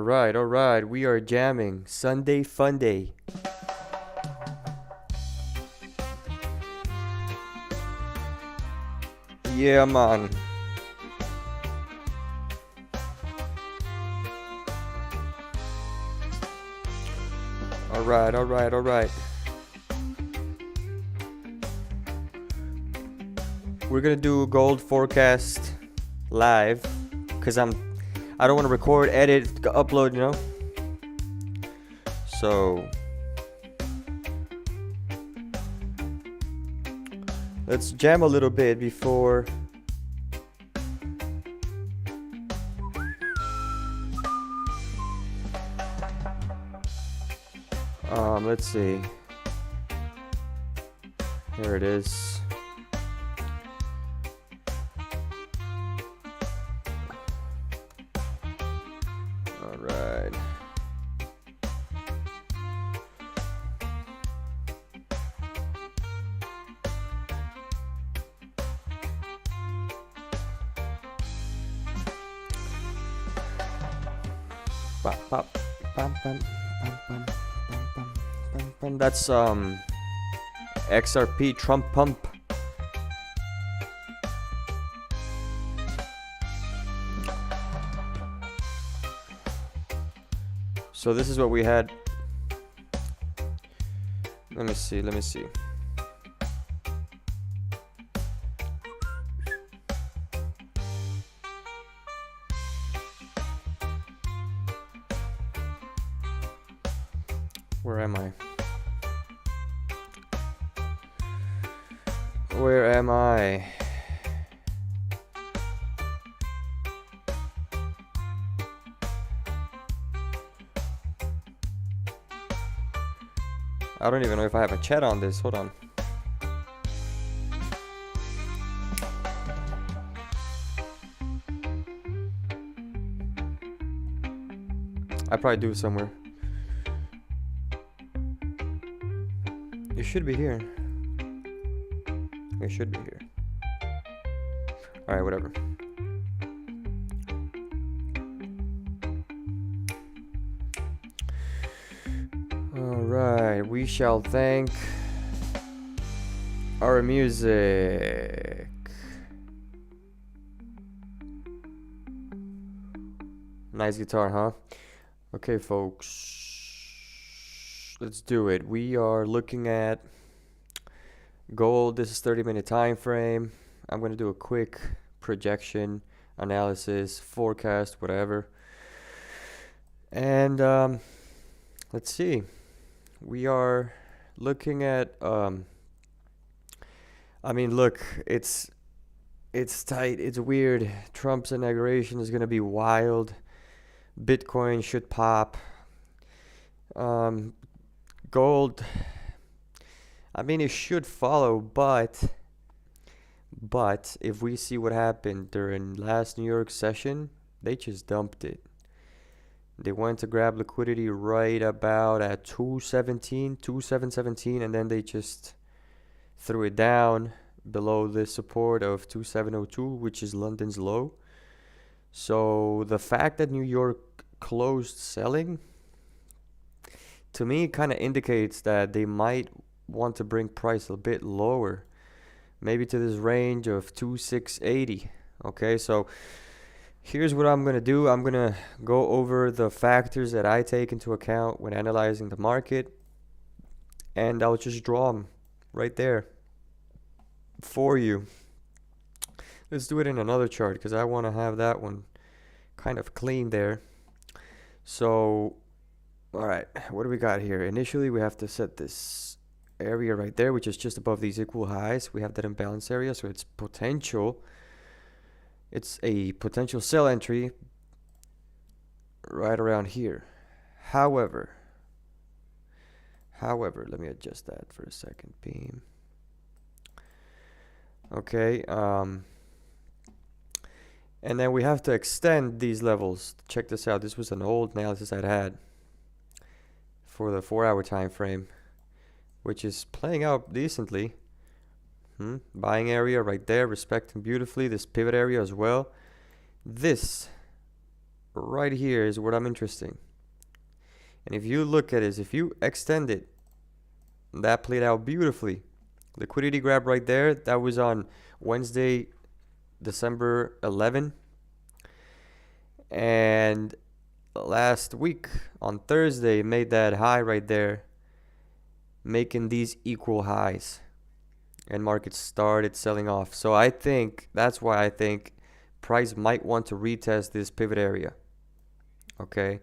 All right, we are jamming. Sunday fun day. Yeah, man. All right. We're gonna do gold forecast live, cause I don't want to record, edit, upload, you know. So let's jam a little bit before. Let's see. Here it is. All right. Bop, bop, bam, bam, bam, bam, bam, bam, bam, bam. That's XRP Trump pump. So this is what we had. Let me see. Where am I? I don't even know if I have a chat on this. Hold on. I probably do somewhere. You should be here. You should be here. Alright, whatever. Alright, we shall thank our music. Nice guitar, huh? Okay, folks. Let's do it. We are looking at gold. This is 30-minute time frame. I'm going to do a quick projection, analysis, forecast, whatever. And let's see. We are looking at I mean, look, it's tight, it's weird. Trump's inauguration is going to be wild. Bitcoin should pop. Gold, I mean, it should follow, but if we see what happened during last New York session, they just dumped it. They went to grab liquidity right about at 2717, and then they just threw it down below the support of 2702, which is London's low. So the fact that New York closed selling, to me, kind of indicates that they might want to bring price a bit lower, maybe to this range of 2680. Okay, so here's what I'm going to do. I'm going to go over the factors that I take into account when analyzing the market, and I'll just draw them right there for you. Let's do it in another chart because I want to have that one kind of clean there. So, all right, what do we got here? Initially, we have to set this area right there, which is just above these equal highs. We have that imbalance area, so it's potential. It's a potential sell entry right around here. However, let me adjust that for a second. Beam. Okay, and then we have to extend these levels. Check this out. This was an old analysis I'd had for the 4-hour time frame, which is playing out decently. Buying area right there, respecting beautifully this pivot area as well. This right here is what I'm interested in. And if you look at this, if you extend it, that played out beautifully. Liquidity grab right there. That was on Wednesday, December 11. And last week on Thursday, made that high right there, making these equal highs. And markets started selling off. So I think that's why I think price might want to retest this pivot area. Okay.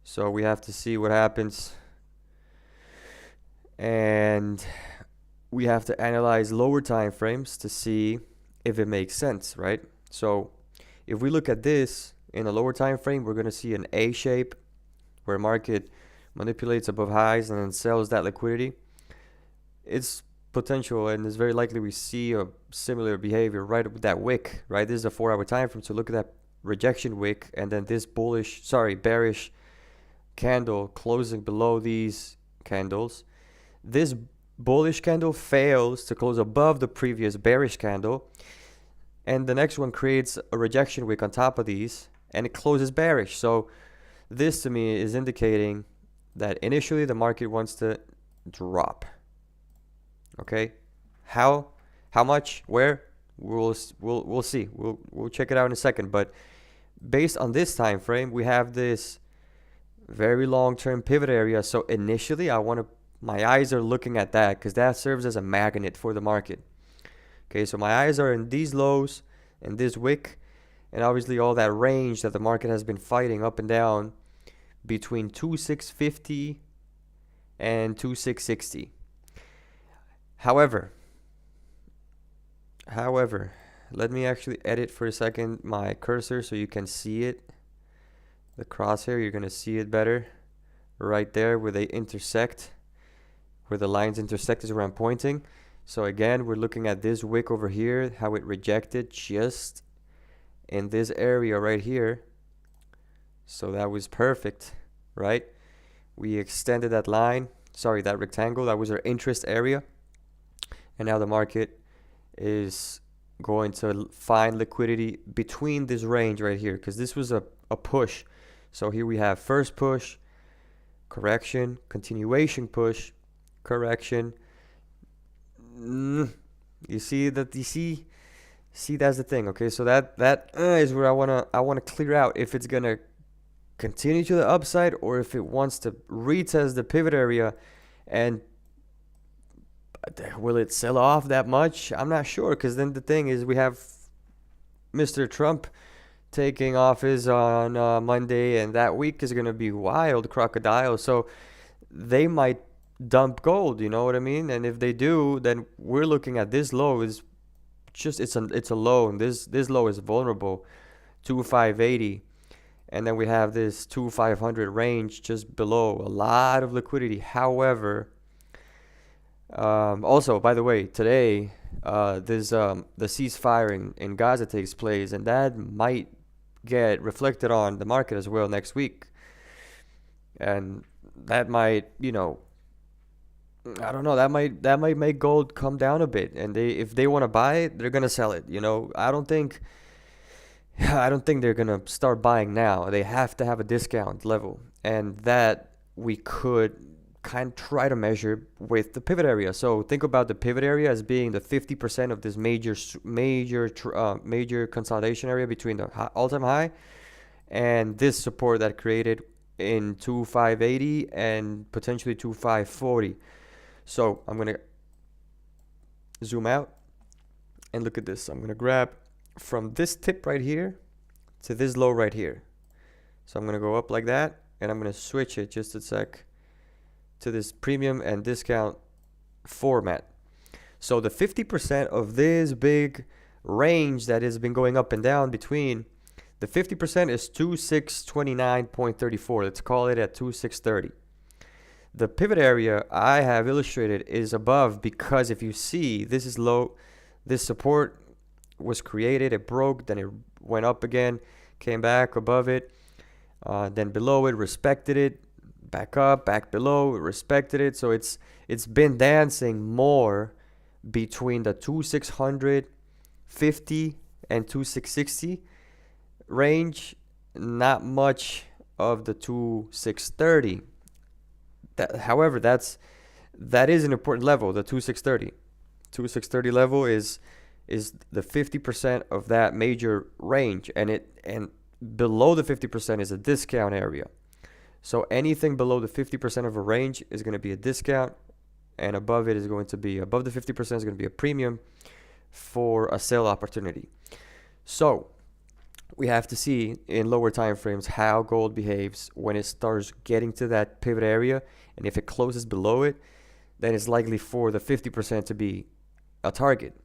So we have to see what happens. And we have to analyze lower time frames to see if it makes sense, right? So if we look at this in a lower time frame, we're going to see an A shape where market manipulates above highs and then sells that liquidity. It's potential, and it's very likely we see a similar behavior right with that wick, right? This is a 4-hour time frame, so look at that rejection wick, and then this bearish candle closing below these candles. This bullish candle fails to close above the previous bearish candle, and the next one creates a rejection wick on top of these, and it closes bearish. So this to me is indicating that initially the market wants to drop. Okay, how much, where, we'll see. We'll check it out in a second. But based on this time frame, we have this very long-term pivot area. So initially, my eyes are looking at that because that serves as a magnet for the market. Okay, so my eyes are in these lows and this wick, and obviously all that range that the market has been fighting up and down between 2650 and 2660. However, let me actually edit for a second my cursor so you can see it. The crosshair, you're going to see it better right there where they intersect, where the lines intersect is where I'm pointing. So again, we're looking at this wick over here, how it rejected just in this area right here. So that was perfect, right? We extended that line, that rectangle, that was our interest area. And now the market is going to find liquidity between this range right here, because this was a push. So here we have first push, correction, continuation push, correction. You see that? You see that's the thing. Okay, so that is where I wanna clear out if it's gonna continue to the upside or if it wants to retest the pivot area. And will it sell off that much? I'm not sure, because then the thing is we have Mr. Trump taking office on Monday, and that week is going to be wild crocodile. So they might dump gold, you know what I mean? And if they do, then we're looking at this low is just it's a low, and this low is vulnerable, 2580, and then we have this 2500 range just below, a lot of liquidity. However, also, by the way, today there's the ceasefire in Gaza takes place, and that might get reflected on the market as well next week. And that might, I don't know, that might make gold come down a bit. And if they want to buy it, they're gonna sell it. I don't think they're gonna start buying now. They have to have a discount level, and that we could kind of try to measure with the pivot area. So think about the pivot area as being the 50% of this major consolidation area between the all-time high and this support that created in 2580 and potentially 2540. So I'm going to zoom out and look at this. I'm going to grab from this tip right here to this low right here. So I'm going to go up like that, and I'm going to switch it just a sec to this premium and discount format. So the 50% of this big range that has been going up and down between, the 50% is 2629.34. Let's call it at 2630. The pivot area I have illustrated is above, because if you see, this is low. This support was created, it broke, then it went up again, came back above it, then below it, respected it, back up, back below, respected it. So it's been dancing more between the 2650 and 2660 range not much of the 2630. However, that is an important level, the 2630. 2630 level is the 50% of that major range, and below the 50% is a discount area. So anything below the 50% of a range is going to be a discount, and above it is going to be, above the 50% is going to be a premium for a sell opportunity. So we have to see in lower time frames how gold behaves when it starts getting to that pivot area, and if it closes below it, then it's likely for the 50% to be a target,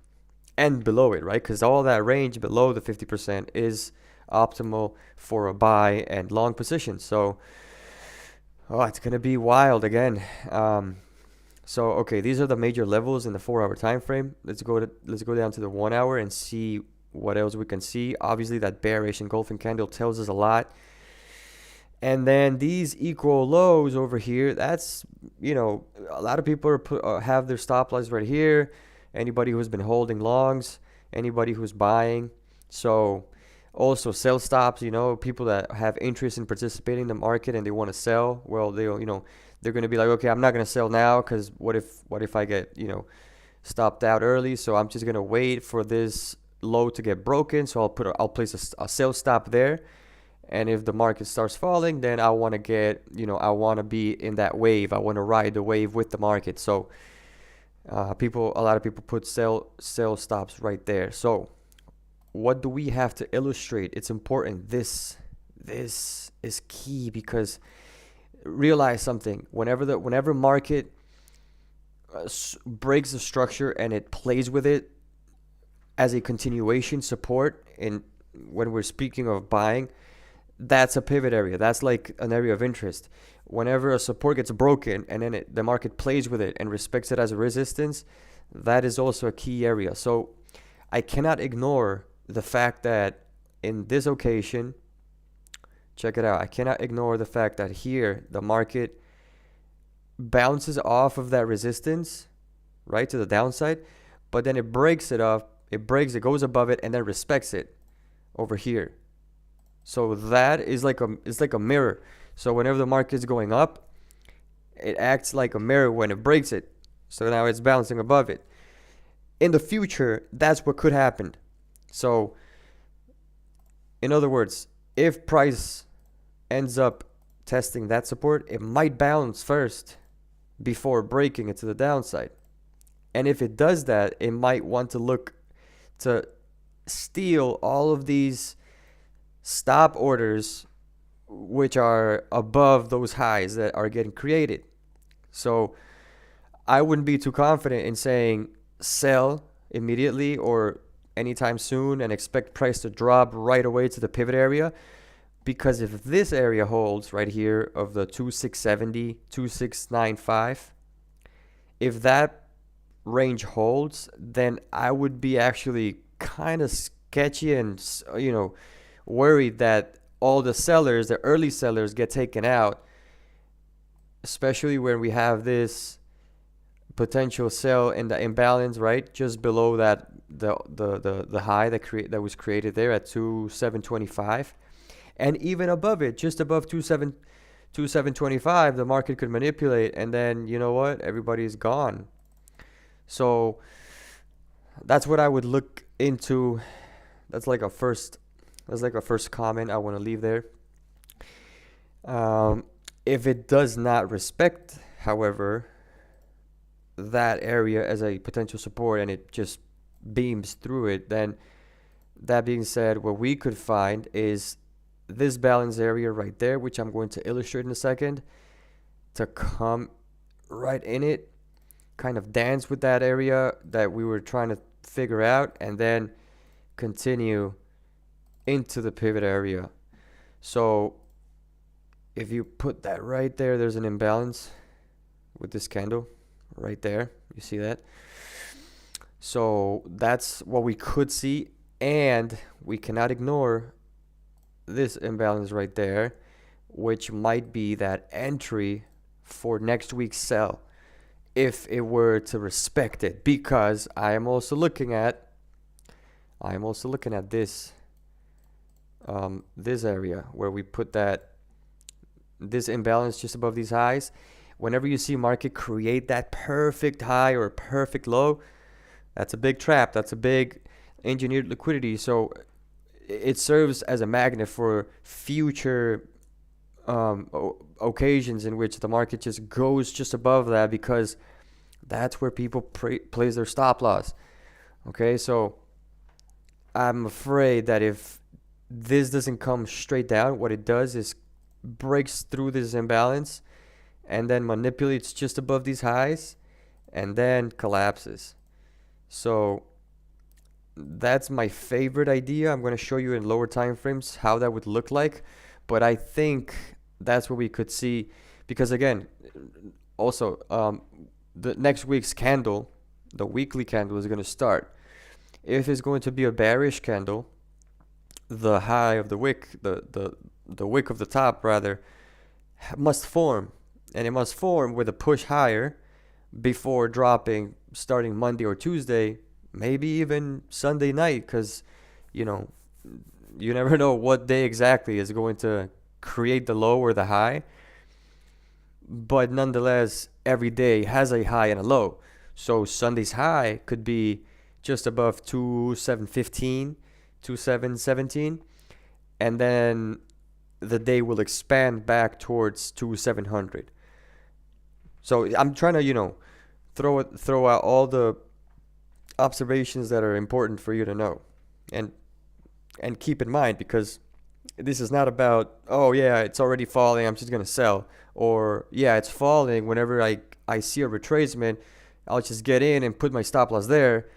and below it, right? Because all that range below the 50% is optimal for a buy and long position. So it's gonna be wild again. So okay, these are the major levels in the 4-hour time frame. Let's go down to the 1 hour and see what else we can see. Obviously, that bearish engulfing candle tells us a lot. And then these equal lows over here, that's, a lot of people have their stop loss right here. Anybody who's been holding longs, anybody who's buying. So also sell stops, people that have interest in participating in the market and they want to sell. Well, they're going to be like, okay, I'm not going to sell now because what if I get, stopped out early? So I'm just going to wait for this low to get broken. So I'll place a sell stop there. And if the market starts falling, then I want to get, I want to be in that wave. I want to ride the wave with the market. So a lot of people put sell stops right there. So what do we have to illustrate? It's important. This is key, because realize something. Whenever market breaks the structure and it plays with it as a continuation support, and when we're speaking of buying, that's a pivot area. That's like an area of interest. Whenever a support gets broken and then the market plays with it and respects it as a resistance, that is also a key area. So I cannot ignore the fact that in this occasion, check it out, I cannot ignore the fact that here the market bounces off of that resistance, right, to the downside, but then it breaks it off, it goes above it, and then respects it over here. So that is it's like a mirror. So whenever the market is going up, it acts like a mirror when it breaks it. So now it's bouncing above it. In the future, that's what could happen. So in other words, if price ends up testing that support, it might bounce first before breaking it to the downside. And if it does that, it might want to look to steal all of these stop orders which are above those highs that are getting created. So I wouldn't be too confident in saying sell immediately or anytime soon and expect price to drop right away to the pivot area, because if this area holds right here of the 2670, 2695, if that range holds, then I would be actually kind of sketchy and worried that all the sellers, the early sellers, get taken out, especially when we have this potential sell in the imbalance right just below that the high that was created there at 2725, and even above it, just above 2725, the market could manipulate, and then you know what, everybody's gone. So that's what I would look into. That's like a first comment I want to leave there. If it does not respect, however, that area as a potential support and it just beams through it, then that being said, what we could find is this balance area right there, which I'm going to illustrate in a second, to come right in it, kind of dance with that area that we were trying to figure out, and then continue into the pivot area. So if you put that right there, there's an imbalance with this candle right there. You see that? So that's what we could see, and we cannot ignore this imbalance right there, which might be that entry for next week's sell if it were to respect it, because I am also looking at this this area where we put this imbalance just above these highs. Whenever you see market create that perfect high or perfect low, that's a big trap. That's a big engineered liquidity. So it serves as a magnet for future occasions in which the market just goes just above that, because that's where people place their stop loss. Okay, so I'm afraid that if this doesn't come straight down, what it does is breaks through this imbalance and then manipulates just above these highs and then collapses. So that's my favorite idea. I'm going to show you in lower time frames how that would look like, but I think that's what we could see, because again, also the next week's candle, the weekly candle, is going to start. If it's going to be a bearish candle, the high of the wick, the wick of the top rather, must form, and it must form with a push higher before dropping starting Monday or Tuesday, maybe even Sunday night, because you never know what day exactly is going to create the low or the high. But nonetheless, every day has a high and a low. So Sunday's high could be just above 2715, 2717, and then the day will expand back towards 2700. So I'm trying to, throw out all the observations that are important for you to know, and keep in mind, because this is not about, oh yeah, it's already falling, I'm just gonna sell, or yeah, it's falling, whenever I see a retracement, I'll just get in and put my stop loss there,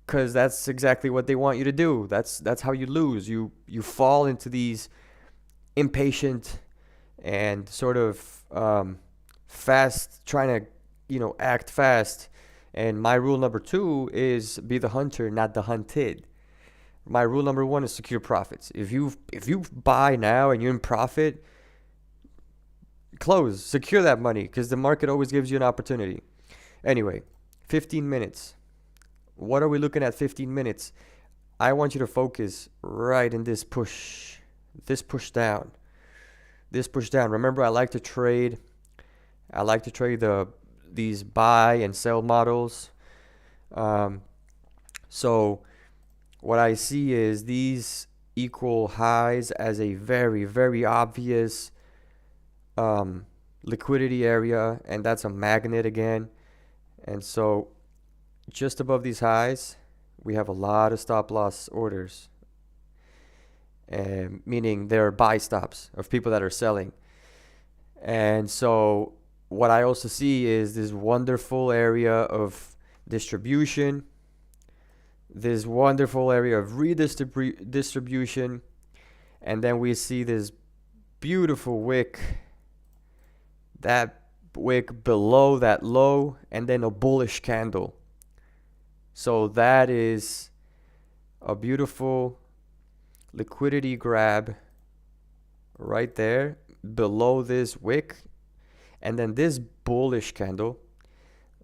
because that's exactly what they want you to do. That's how you lose. You fall into these impatient and sort of fast, trying to act fast. And my rule number 2 is be the hunter, not the hunted. My rule number 1 is secure profits. If you buy now and you're in profit, close, secure that money, because the market always gives you an opportunity. Anyway, 15 minutes. What are we looking at 15 minutes? I want you to focus right in this push down. This push down. Remember, I like to trade these buy and sell models. So what I see is these equal highs as a very, very obvious liquidity area, and that's a magnet again. And so just above these highs, we have a lot of stop loss orders, meaning they're buy stops of people that are selling. And so what I also see is this wonderful area of distribution, this wonderful area of redistribution, and then we see this beautiful wick, that wick below that low, and then a bullish candle. So that is a beautiful liquidity grab right there below this wick. And then this bullish candle,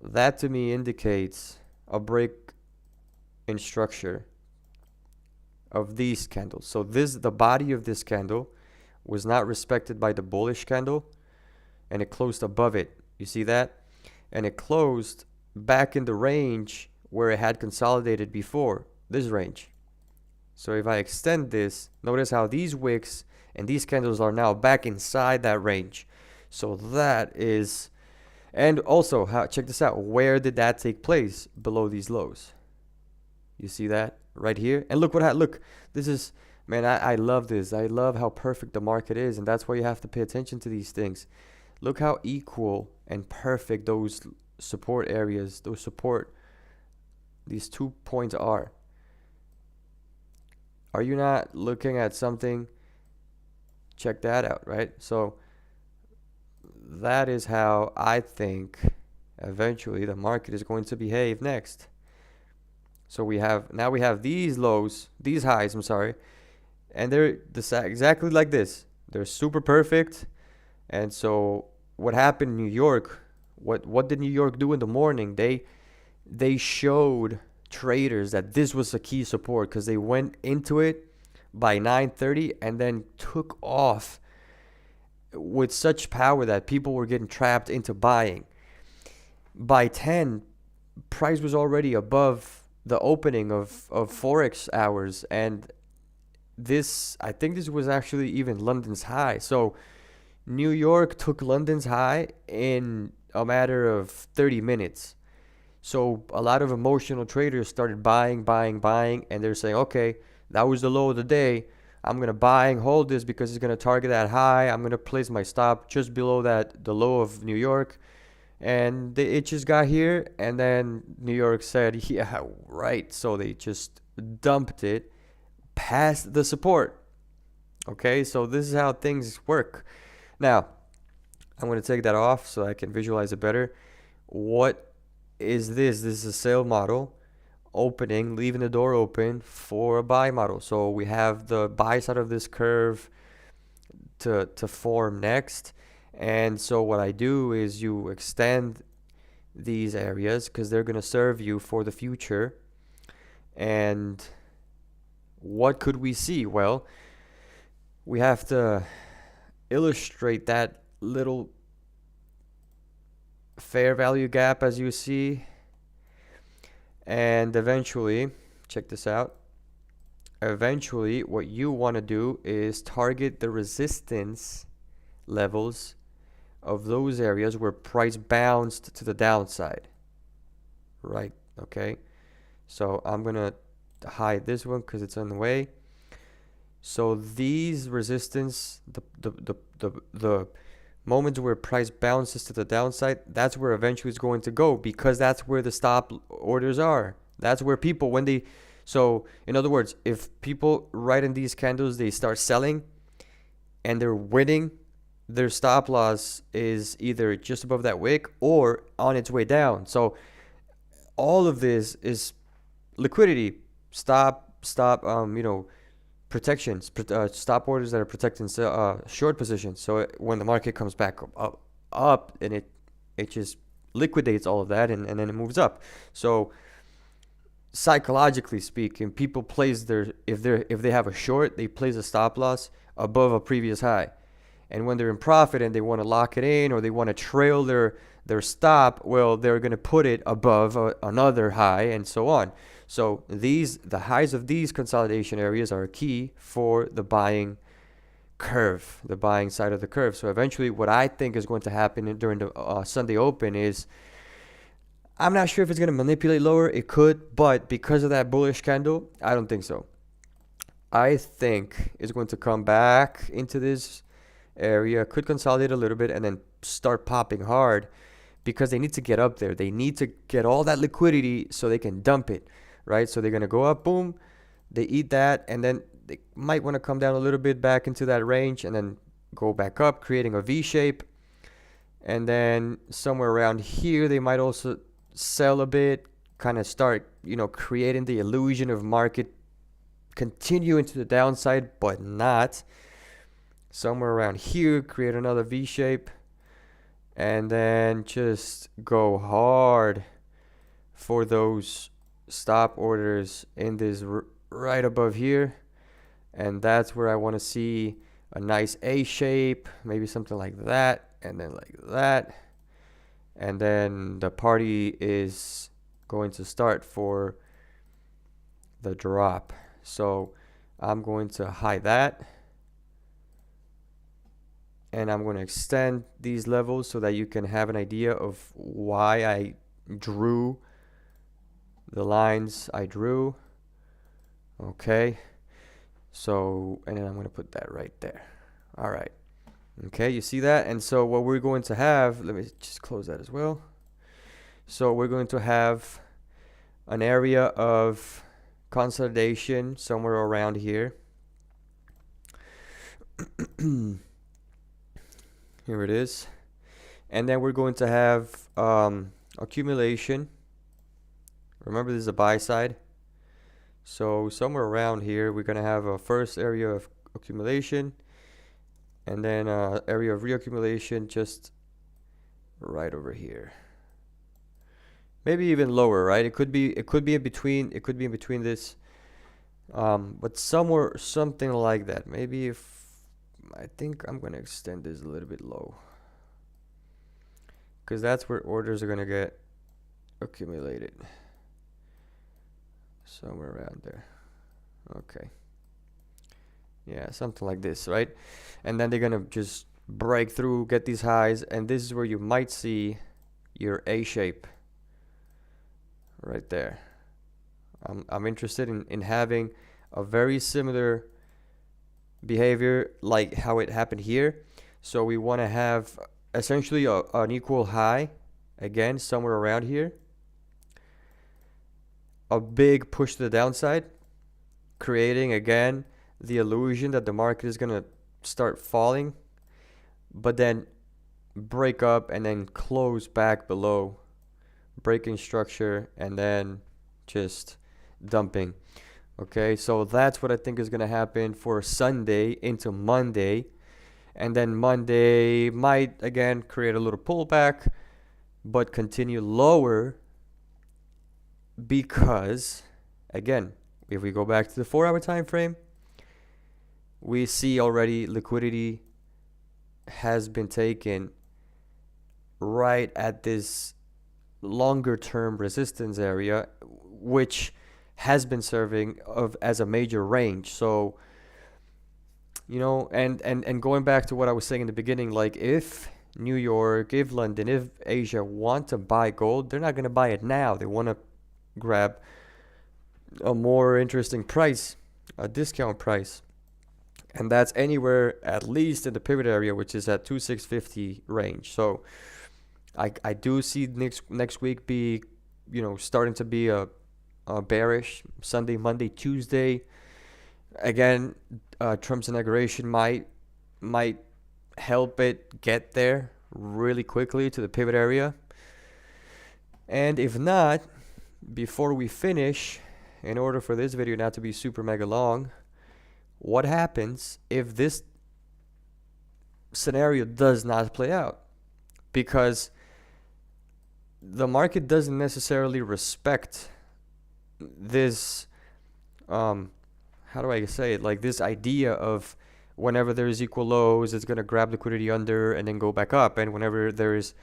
that to me indicates a break in structure of these candles. So the body of this candle was not respected by the bullish candle, and it closed above it. You see that? And it closed back in the range where it had consolidated before, this range. So if I extend this, notice how these wicks and these candles are now back inside that range. So that is, and also check this out. Where did that take place? Below these lows. You see that right here? And look look, this is, man, I love this. I love how perfect the market is, and that's why you have to pay attention to these things. Look how equal and perfect those support areas, these 2 points are. Are you not looking at something? Check that out, right? So that is how I think eventually the market is going to behave next. So we have these lows, these highs, I'm sorry, and they're exactly like this. They're super perfect. And so what happened in New York, what did New York do in the morning? They showed traders that this was a key support, because they went into it by 9:30 and then took off with such power that people were getting trapped into buying. By 10, price was already above the opening of Forex hours, and this, I think this was actually even London's high. So New York took London's high in a matter of 30 minutes. So a lot of emotional traders started buying, and they're saying, okay, that was the low of the day. I'm going to buy and hold this because it's going to target that high. I'm going to place my stop just below that, the low of New York. And it just got here, and then New York said, yeah, right. So they just dumped it past the support. Okay, so this is how things work. Now, I'm going to take that off so I can visualize it better. What is this? This is a sell model opening, leaving the door open for a buy model. So we have the buy side of this curve to form next. And so what I do is you extend these areas because they're going to serve you for the future. And what could we see? Well, we have to illustrate that little fair value gap, as you see. And eventually, check this out. Eventually, what you want to do is target the resistance levels of those areas where price bounced to the downside. Right, okay? So I'm going to hide this one because it's in the way. So these resistance, the moments where price bounces to the downside, that's where eventually it's going to go, because that's where the stop orders are. That's where people, when they, so in other words, if people right in these candles, they start selling and they're winning, their stop loss is either just above that wick or on its way down. So all of this is liquidity, protections, stop orders that are protecting short positions. So when the market comes back up and it just liquidates all of that, and then it moves up. So psychologically speaking, people place their, if they have a short, they place a stop loss above a previous high. And when they're in profit and they want to lock it in, or they want to trail their stop, well, they're going to put it above another high, and so on. So the highs of these consolidation areas are key for the buying curve, the buying side of the curve. So eventually what I think is going to happen during the Sunday open is, I'm not sure if it's going to manipulate lower. It could, but because of that bullish candle, I don't think so. I think it's going to come back into this area, could consolidate a little bit, and then start popping hard, because they need to get up there. They need to get all that liquidity so they can dump it, right? So they're going to go up, boom, they eat that, and then they might want to come down a little bit back into that range and then go back up, creating a V shape. And then somewhere around here, they might also sell a bit, kind of start, creating the illusion of market continuing to the downside, but not. Somewhere around here, create another V shape, and then just go hard for those stop orders in this right above here. And that's where I want to see a nice A shape, maybe something like that, and then like that. And then the party is going to start for the drop. So I'm going to hide that. And I'm going to extend these levels so that you can have an idea of why I drew the lines I drew. Okay. So, and then I'm going to put that right there. All right. Okay, you see that? And so what we're going to have, let me just close that as well. So we're going to have an area of consolidation somewhere around here. Here it is. And then we're going to have accumulation. Remember, this is a buy side. So somewhere around here, we're going to have a first area of accumulation, and then area of reaccumulation just right over here. Maybe even lower, right? It could be in between. It could be in between this But somewhere, something like that. Maybe if I think I'm gonna extend this a little bit low, because that's where orders are gonna get accumulated. Somewhere around there. Okay. Yeah, something like this, right? And then they're gonna just break through, get these highs, and this is where you might see your A shape right there. I'm interested in having a very similar behavior like how it happened here. So we want to have essentially an equal high, again, somewhere around here. A big push to the downside, creating again the illusion that the market is going to start falling, but then break up and then close back below, breaking structure, and then just dumping. Okay, so that's what I think is going to happen for Sunday into Monday. And then Monday might again create a little pullback, but continue lower because, again, if we go back to the 4-hour time frame, we see already liquidity has been taken right at this longer term resistance area, which has been serving as a major range. So, you know, and going back to what I was saying in the beginning, like if New York, if London, if Asia want to buy gold, they're not going to buy it now. They want to grab a more interesting price, a discount price. And that's anywhere at least in the pivot area, which is at 2650 range. So I do see next week be, you know, starting to be a bearish Sunday, Monday, Tuesday. Again, Trump's inauguration might help it get there really quickly to the pivot area. And if not, before we finish, in order for this video not to be super mega long, what happens if this scenario does not play out? Because the market doesn't necessarily respect this, how do I say it? Like this idea of whenever there is equal lows, it's going to grab liquidity under and then go back up. And whenever there is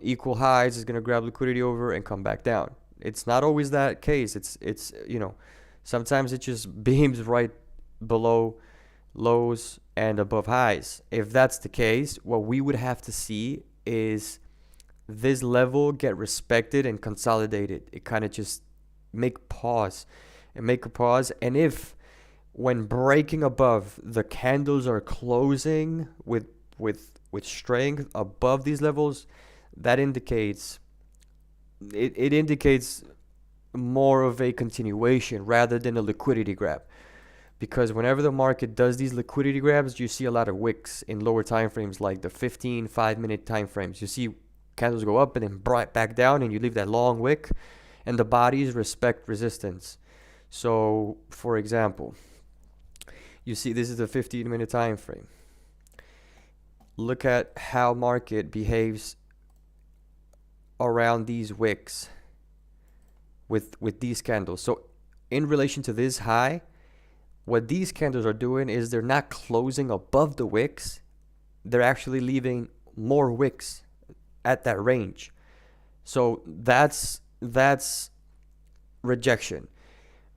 equal highs, it's going to grab liquidity over and come back down. It's not always that case. It's you know, sometimes it just beams right below lows and above highs. If that's the case, what we would have to see is this level get respected and consolidated. It kind of just make a pause. And if when breaking above, the candles are closing with strength above these levels, that indicates it indicates more of a continuation rather than a liquidity grab. Because whenever the market does these liquidity grabs, you see a lot of wicks in lower time frames, like the 15, 5-minute time frames. You see candles go up and then back down, and you leave that long wick, and the bodies respect resistance. So, for example, you see this is the 15-minute time frame. Look at how market behaves around these wicks with these candles. So, in relation to this high, what these candles are doing is they're not closing above the wicks. They're actually leaving more wicks at that range. So that's rejection.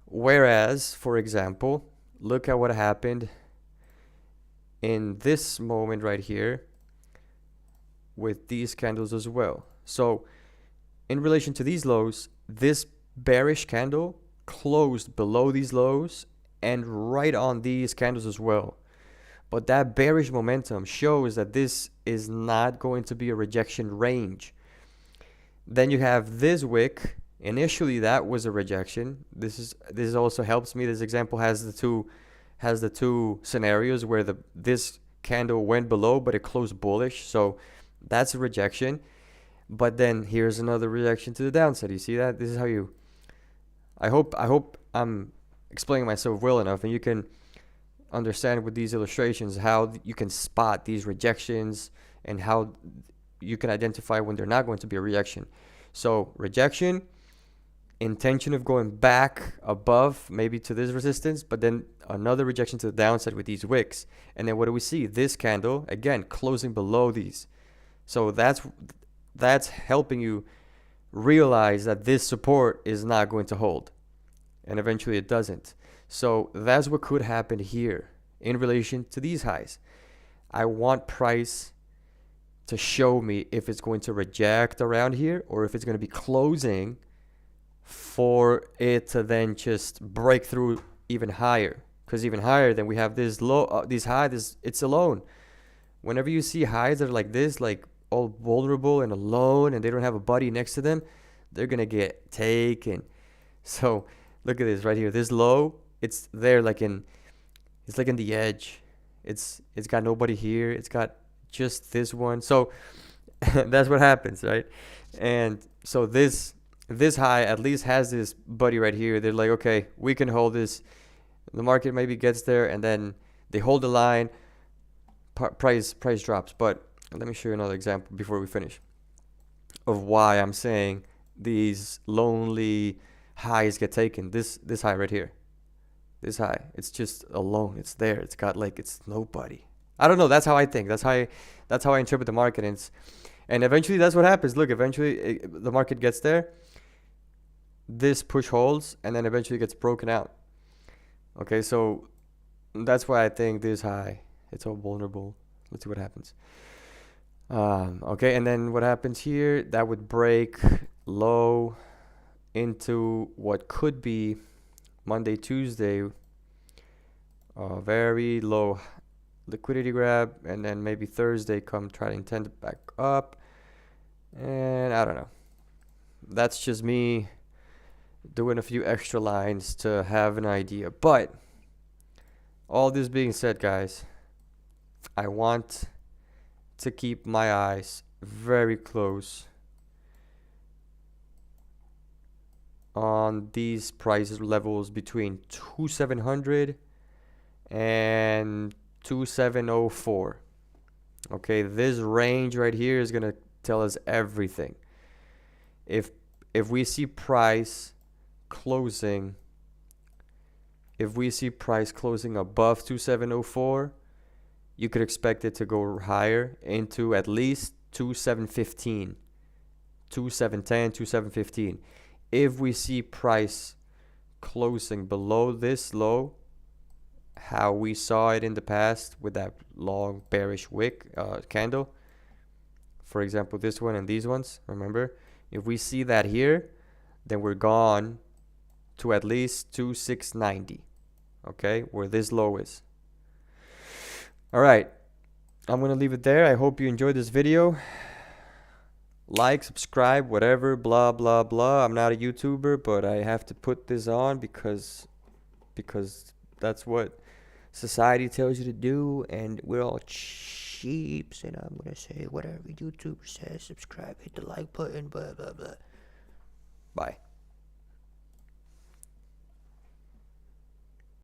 Whereas, for example, look at what happened in this moment right here with these candles as well. So in relation to these lows, this bearish candle closed below these lows and right on these candles as well. But that bearish momentum shows that this is not going to be a rejection range. Then you have this wick. Initially that was a rejection. This also helps me. This example has the two scenarios where this candle went below but it closed bullish. So that's a rejection. But then here's another rejection to the downside. You see that? This is how you I hope I'm explaining myself well enough and you can understand with these illustrations how you can spot these rejections and how you can identify when they're not going to be a rejection. So rejection intention of going back above, maybe to this resistance, but then another rejection to the downside with these wicks. And then what do we see? This candle, again, closing below these. So that's helping you realize that this support is not going to hold. And eventually it doesn't. So that's what could happen here in relation to these highs. I want price to show me if it's going to reject around here or if it's going to be closing for it to then just break through even higher. Because even higher, then we have this low, these highs, it's alone. Whenever you see highs that are like this, like all vulnerable and alone, and they don't have a buddy next to them, they're going to get taken. So look at this right here. This low, it's there like it's like in the edge. It's got nobody here. It's got just this one. So that's what happens, right? And so this high at least has this buddy right here. They're like, okay, we can hold this. The market maybe gets there and then they hold the line. Price drops. But let me show you another example before we finish of why I'm saying these lonely highs get taken. This high right here. This high, it's just alone. It's there. It's got like, it's nobody. I don't know. That's how I think. That's how I interpret the market. And eventually that's what happens. Look, eventually the market gets there. This push holds and then eventually gets broken out. Okay, so that's why I think this high, it's all vulnerable. Let's see what happens. Okay, and then what happens here, that would break low into what could be Monday, Tuesday, very low liquidity grab, and then maybe Thursday come try to intend it back up. And I don't know. That's just me doing a few extra lines to have an idea. But all this being said, guys, I want to keep my eyes very close on these price levels between 2700 and 2704. Okay, this range right here is going to tell us everything. If we see price closing above 2704, you could expect it to go higher into at least 2715, 2710, 2715. If we see price closing below this low, how we saw it in the past with that long bearish wick candle, for example, this one and these ones, remember, if we see that here, then we're gone to at least 2690, okay, where this low is. All right, I'm going to leave it there. I hope you enjoyed this video. Like, subscribe, whatever, blah, blah, blah. I'm not a YouTuber, but I have to put this on because that's what society tells you to do, and we're all sheeps, and I'm going to say whatever YouTuber says, subscribe, hit the like button, blah, blah, blah. Bye.